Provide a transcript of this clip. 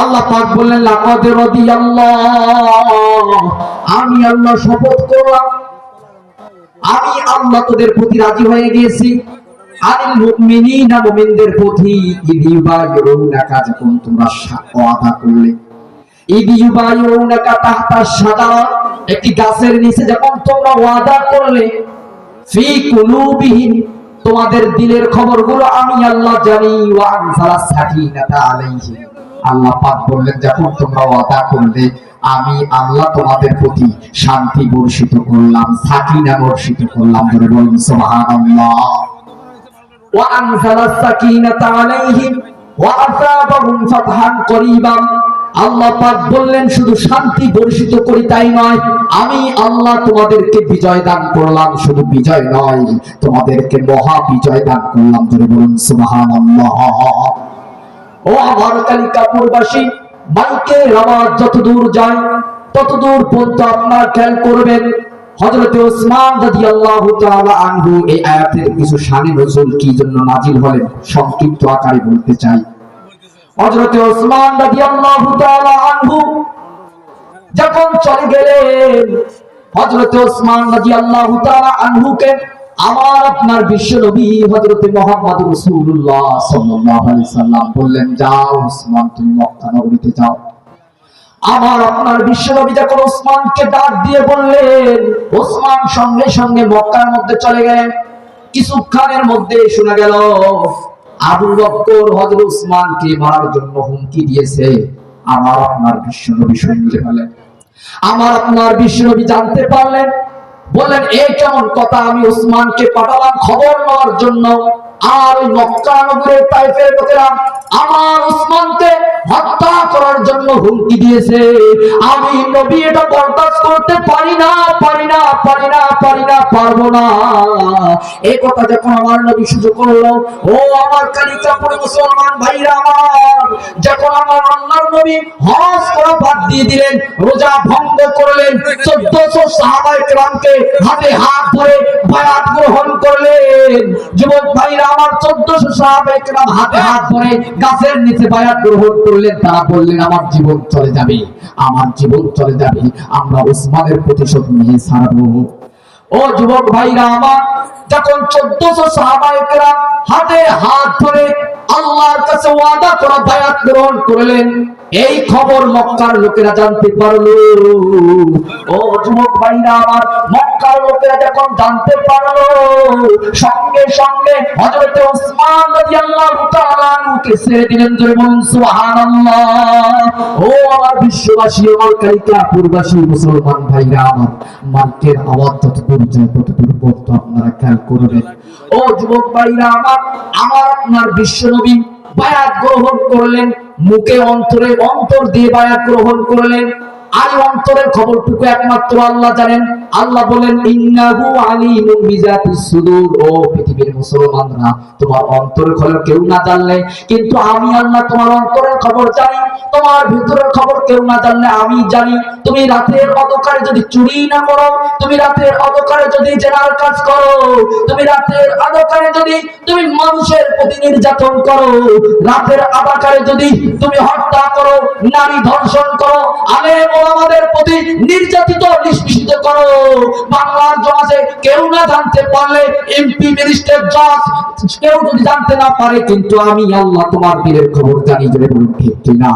আল্লাহ পাক বললেন লাকাদ রাদিয়াল্লাহ, আমি আল্লাহ শপথ করলাম, আমি আল্লাহ তোদের প্রতি রাজি হয়ে গিয়েছি, আনিল মুমিনিনা, মুমিনদের প্রতি, ইউবাইউনাকা, যখন তোমরা ওয়াদা করলে, ইউবাইউনাকা তাহতা শাজারা, একটি গাছের নিচে যখন তোমরা ওয়াদা করলে, ফি কুলুবিহিম, তোমাদের দিলের খবরগুলো আমি আল্লাহ জানি, ওয়া আনজালাস সাকিনাতা আলাইহিম, আল্লাহ পাক বললেন যখন তোমরা ওয়াদা করলে আমি আল্লাহ তোমাদের প্রতি শান্তি বর্ষিত করলাম, সাকিনা বর্ষিত করলাম। জোরে বলুন সুবহানাল্লাহ। ওয়া আনজালাস সাকিনাতা আলাইহিম ওয়া আসাবাহুম ফাতহান করিবা, আল্লাহ পাক বললেন শুধু শান্তি বর্ষিত করি তাই নয়, আমি আল্লাহ তোমাদেরকে বিজয় দান করলাম, শুধু বিজয় নয় তোমাদেরকে মহা বিজয় দান করলাম। জোরে বলুন সুবহানাল্লাহ। ও আমার কালিকাপুরবাসী, মাইকের আওয়াজ যতদূর যায় ততদূর পর্যন্ত আপনারা খেয়াল করবেন, হযরত ওসমান রাদিয়াল্লাহু তাআলা আনহু এই আয়াতের কিছু শানে নজুল কি জন্য নাজিল হলেন সংক্ষিপ্ত আকারে বলতে চাই। হযরত ওসমান রাদিয়াল্লাহু তাআলা আনহু যখন চলে গেলেন, হযরত ওসমান রাদিয়াল্লাহু তাআলা আনহুকে আমার আপনার বিশ্ব নবী হযরত মুহাম্মদ রাসূলুল্লাহ সাল্লাল্লাহু আলাইহি সাল্লাম বললেন, যাও ওসমান, তুমি মক্কা নগরীতে যাও। আমার আপনার বিশ্ব নবী যখন ওসমানকে ডাক দিয়ে বললেন, ওসমান সঙ্গে সঙ্গে মক্কার মধ্যে চলে গেলেন। কিছুক্ষণের মধ্যে শোনা গেল আবু বকর হযরত ওসমানকে মারার জন্য হুমকি দিয়েছে। আমার আপনার বিশ্ব নবী শুনতে পেলেন, আমার আপনার বিশ্ব নবী জানতে পারলেন, বললেন এই কেমন কথা, আমি ওসমানকে পাঠালাম খবর নেওয়ার জন্য, আর ওই মক্কা নগরের তায়েফের লোকেরা আমার ওসমানকে হত্যা করার জন্য হুমকি দিয়েছে। আমি নবী এটা বরদাস্ত করতে পারি না, পারি না, পারি না, পারি না, পারবো না। এই কথা যখন আমার নবী সুযোগ করলো, ও আমার কালিকাপুরে মুসলমান ভাইরা আমার, যখন আমার আল্লাহর নবী হজ করা বাদ দিয়ে দিলেন, রোজা ভঙ্গ করলেন, 1400 সাহাবায়ে কেরামকে হাতে হাত ধরে বায়াত গ্রহণ করলেন। যুবক ভাইরা আমার, 1400 সাহাবায়ে কেরাম হাতে হাত ধরে গাছের নিচে বায়াত গ্রহণ করলেন। তারা বললেন আমার জীবন চলে যাবে, আমার জীবন চলে যাবে, আমরা ওসমানের প্রতিশোধ নিয়ে ছাড়বো। ও যুবক ভাইরা আমার, যখন 1400 সাহাবায়ে কেরাম হাতে হাত ধরে আল্লাহর কাছে ওয়াদা করা বায়াত গ্রহণ করলেন, এই খবর মক্কার লোকেরা জানতে পারলো। ও যুবক ভাইরা আমার, মক্কার লোকেরা যখন জানতে পারলো, সঙ্গে সঙ্গে হযরত ওসমান রাদিয়াল্লাহু তাআলা আনহুকে ছেড়ে দিলেন। জোরে বলুন সুবহানাল্লাহ। ও আমার বিশ্ববাসী, আমার কালিকাপুরবাসী মুসলমান ভাইরা আমার, মাইকের আওয়াজ যতদূর যায় ততদূর পর্যন্ত আপনারা খেয়াল করবেন। ও যুবক ভাইরা আমার, আমার আপনার বিশ্ব নবী বায়াত গ্রহণ করলেন, মুখে অন্তরে অন্তর দিয়ে বায়াত গ্রহণ করলেন। আর অন্তরের খবরটুকু একমাত্র আল্লাহ জানেন। আল্লাহ বলেন ইন্নাহু আলিমুম বিজাতিস সুদূর, ও পৃথিবীর মুসলমানরা, তোমার অন্তরের খবর কেউ না জানলে কিন্তু আমি আল্লাহ তোমার অন্তরের খবর জানি, তোমার ভিতরের খবর কেউ না জানলে আমি জানি। তুমি রাতের অন্ধকারে যদি চুরি না করো, তুমি রাতের অন্ধকারে যদি জেনার কাজ করো, তুমি রাতের অন্ধকারে যদি তুমি মানুষের প্রতি নির্যাতন করো, রাতের অন্ধকারে যদি তুমি হত্যা করো, নারী ধর্ষণ করো, আলেম ওলামাদের প্রতি নির্যাতিত নিষ্পেষিত করো, বাংলার জমাতে কেউ না জানতে পারলে, এমপি মিনিস্টার জজ কেউ যদি জানতে না পারে, কিন্তু আমি আল্লাহ তোমার দিলের খবর জানি। জোরে বলুন ঠিক কিনা?